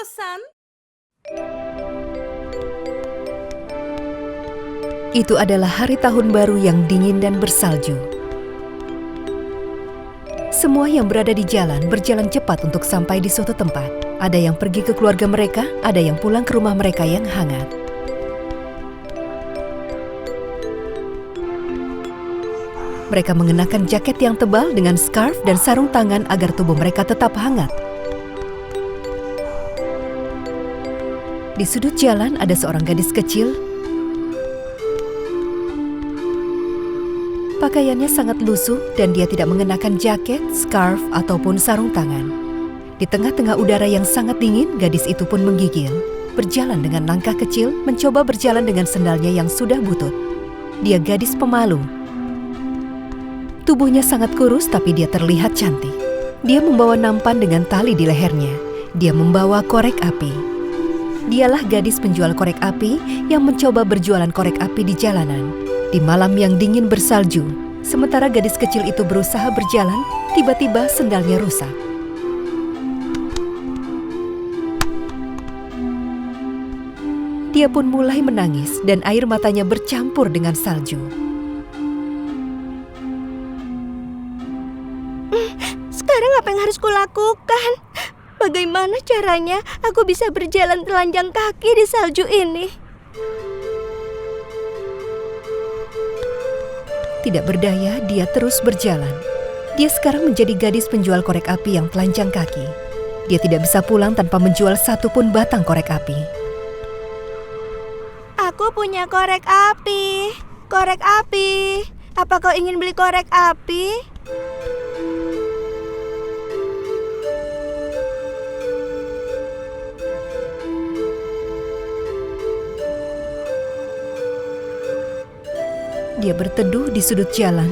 San. Itu adalah hari tahun baru yang dingin dan bersalju. Semua yang berada di jalan berjalan cepat untuk sampai di suatu tempat. Ada yang pergi ke keluarga mereka, ada yang pulang ke rumah mereka yang hangat. Mereka mengenakan jaket yang tebal dengan scarf dan sarung tangan agar tubuh mereka tetap hangat. Di sudut jalan ada seorang gadis kecil. Pakaiannya sangat lusuh dan dia tidak mengenakan jaket, scarf, ataupun sarung tangan. Di tengah-tengah udara yang sangat dingin, gadis itu pun menggigil. Berjalan dengan langkah kecil, mencoba berjalan dengan sendalnya yang sudah butut. Dia gadis pemalu. Tubuhnya sangat kurus tapi dia terlihat cantik. Dia membawa nampan dengan tali di lehernya. Dia membawa korek api. Dialah gadis penjual korek api yang mencoba berjualan korek api di jalanan. Di malam yang dingin bersalju, sementara gadis kecil itu berusaha berjalan, tiba-tiba sendalnya rusak. Dia pun mulai menangis dan air matanya bercampur dengan salju. Sekarang apa yang harus kulakukan? Bagaimana caranya aku bisa berjalan telanjang kaki di salju ini? Tidak berdaya, dia terus berjalan. Dia sekarang menjadi gadis penjual korek api yang telanjang kaki. Dia tidak bisa pulang tanpa menjual satu pun batang korek api. Aku punya korek api. Korek api. Apa kau ingin beli korek api? Dia berteduh di sudut jalan,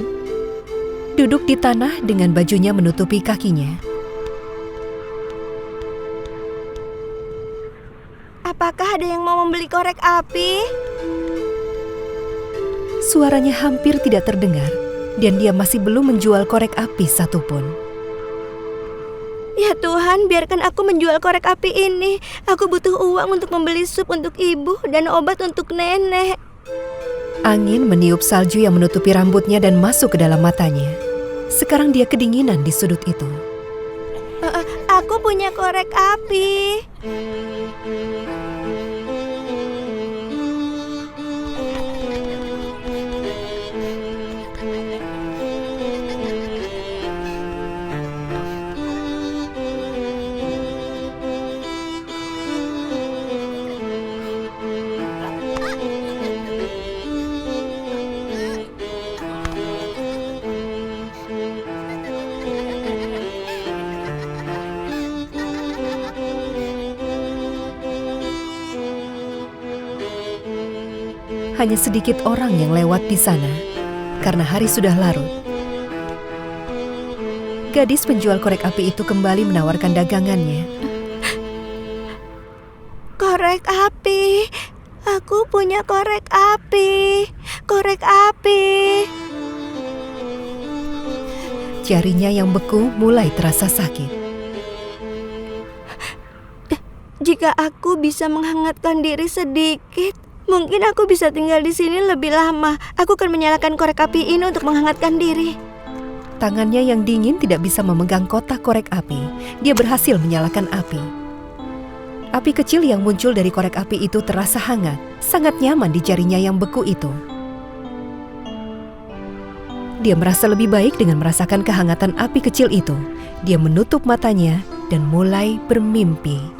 duduk di tanah dengan bajunya menutupi kakinya. Apakah ada yang mau membeli korek api? Suaranya hampir tidak terdengar, dan dia masih belum menjual korek api satupun. Ya Tuhan, biarkan aku menjual korek api ini. Aku butuh uang untuk membeli sup untuk ibu dan obat untuk nenek. Angin meniup salju yang menutupi rambutnya dan masuk ke dalam matanya. Sekarang dia kedinginan di sudut itu. Aku punya korek api. Hanya sedikit orang yang lewat di sana, karena hari sudah larut. Gadis penjual korek api itu kembali menawarkan dagangannya. Korek api. Aku punya korek api. Korek api. Jarinya yang beku mulai terasa sakit. Jika aku bisa menghangatkan diri sedikit, mungkin aku bisa tinggal di sini lebih lama. Aku akan menyalakan korek api ini untuk menghangatkan diri. Tangannya yang dingin tidak bisa memegang kotak korek api. Dia berhasil menyalakan api. Api kecil yang muncul dari korek api itu terasa hangat, sangat nyaman di jarinya yang beku itu. Dia merasa lebih baik dengan merasakan kehangatan api kecil itu. Dia menutup matanya dan mulai bermimpi.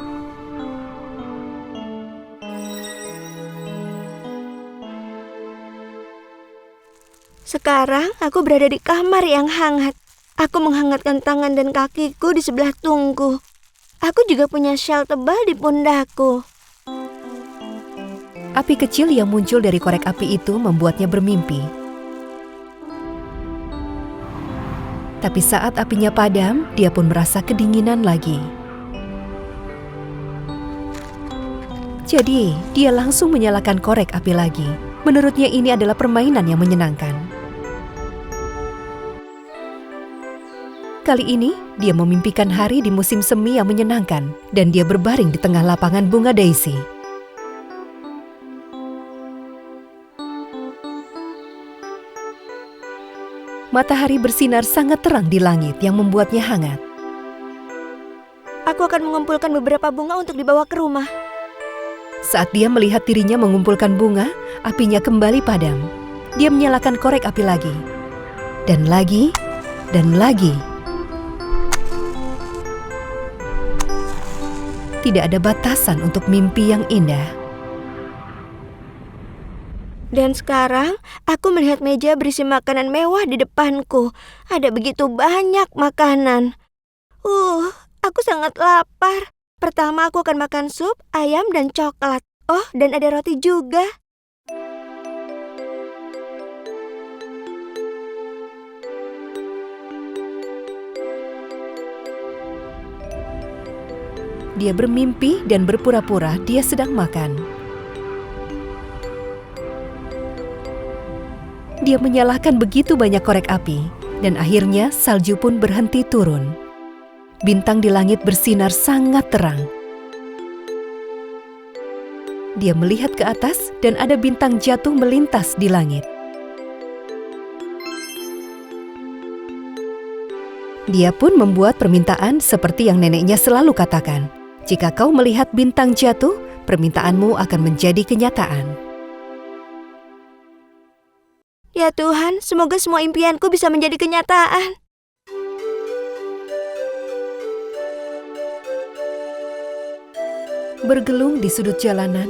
Sekarang aku berada di kamar yang hangat. Aku menghangatkan tangan dan kakiku di sebelah tungku. Aku juga punya syal tebal di pundakku. Api kecil yang muncul dari korek api itu membuatnya bermimpi. Tapi saat apinya padam, dia pun merasa kedinginan lagi. Jadi, dia langsung menyalakan korek api lagi. Menurutnya ini adalah permainan yang menyenangkan. Kali ini, dia memimpikan hari di musim semi yang menyenangkan dan dia berbaring di tengah lapangan bunga daisy. Matahari bersinar sangat terang di langit yang membuatnya hangat. Aku akan mengumpulkan beberapa bunga untuk dibawa ke rumah. Saat dia melihat dirinya mengumpulkan bunga, apinya kembali padam. Dia menyalakan korek api lagi. Dan lagi, dan lagi. Tidak ada batasan untuk mimpi yang indah. Dan sekarang, aku melihat meja berisi makanan mewah di depanku. Ada begitu banyak makanan. Aku sangat lapar. Pertama aku akan makan sup, ayam, dan coklat. Oh, dan ada roti juga. Dia bermimpi dan berpura-pura dia sedang makan. Dia menyalakan begitu banyak korek api, dan akhirnya salju pun berhenti turun. Bintang di langit bersinar sangat terang. Dia melihat ke atas dan ada bintang jatuh melintas di langit. Dia pun membuat permintaan seperti yang neneknya selalu katakan. Jika kau melihat bintang jatuh, permintaanmu akan menjadi kenyataan. Ya Tuhan, semoga semua impianku bisa menjadi kenyataan. Bergelung di sudut jalanan,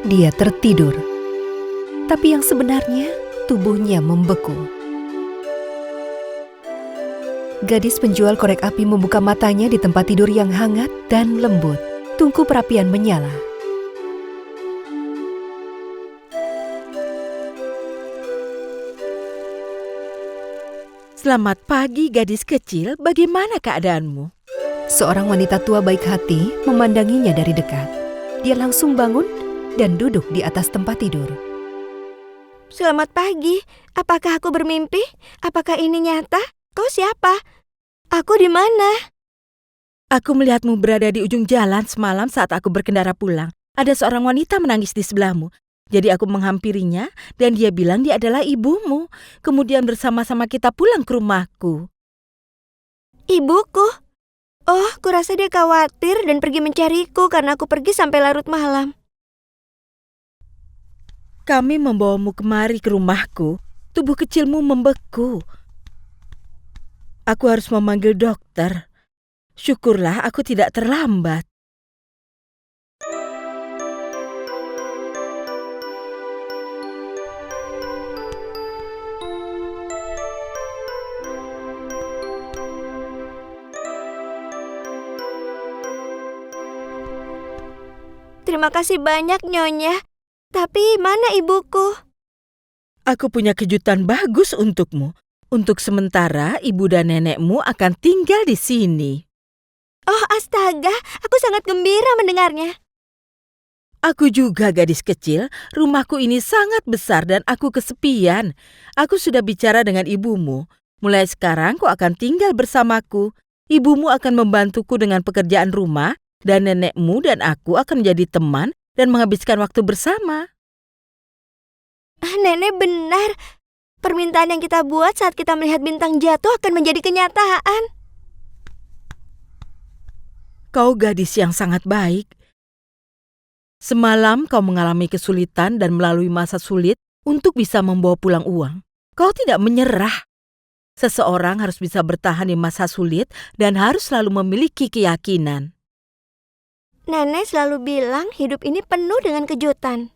dia tertidur. Tapi yang sebenarnya, tubuhnya membeku. Gadis penjual korek api membuka matanya di tempat tidur yang hangat dan lembut. Tungku perapian menyala. Selamat pagi, gadis kecil. Bagaimana keadaanmu? Seorang wanita tua baik hati memandanginya dari dekat. Dia langsung bangun dan duduk di atas tempat tidur. Selamat pagi. Apakah aku bermimpi? Apakah ini nyata? Kau siapa? Aku di mana? Aku melihatmu berada di ujung jalan semalam saat aku berkendara pulang. Ada seorang wanita menangis di sebelahmu. Jadi aku menghampirinya dan dia bilang dia adalah ibumu. Kemudian bersama-sama kita pulang ke rumahku. Ibuku? Oh, kurasa dia khawatir dan pergi mencariku karena aku pergi sampai larut malam. Kami membawamu kemari ke rumahku. Tubuh kecilmu membeku. Aku harus memanggil dokter. Syukurlah aku tidak terlambat. Terima kasih banyak, Nyonya. Tapi mana ibuku? Aku punya kejutan bagus untukmu. Untuk sementara, ibu dan nenekmu akan tinggal di sini. Oh, astaga, aku sangat gembira mendengarnya. Aku juga gadis kecil, rumahku ini sangat besar dan aku kesepian. Aku sudah bicara dengan ibumu. Mulai sekarang kau akan tinggal bersamaku. Ibumu akan membantuku dengan pekerjaan rumah dan nenekmu dan aku akan menjadi teman dan menghabiskan waktu bersama. Nenek benar. Permintaan yang kita buat saat kita melihat bintang jatuh akan menjadi kenyataan. Kau gadis yang sangat baik. Semalam kau mengalami kesulitan dan melalui masa sulit untuk bisa membawa pulang uang. Kau tidak menyerah. Seseorang harus bisa bertahan di masa sulit dan harus selalu memiliki keyakinan. Nenek selalu bilang hidup ini penuh dengan kejutan.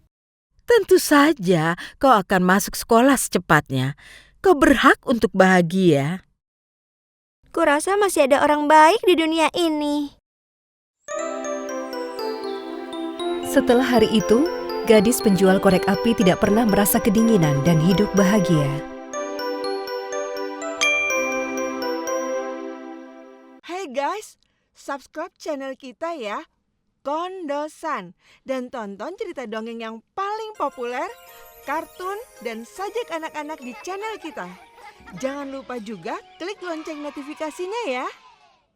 Tentu saja kau akan masuk sekolah secepatnya. Kau berhak untuk bahagia. Kurasa masih ada orang baik di dunia ini. Setelah hari itu, gadis penjual korek api tidak pernah merasa kedinginan dan hidup bahagia. Hey guys, subscribe channel kita ya, Kondosan, dan tonton cerita dongeng yang paling populer, kartun, dan sajak anak-anak di channel kita. Jangan lupa juga klik lonceng notifikasinya ya.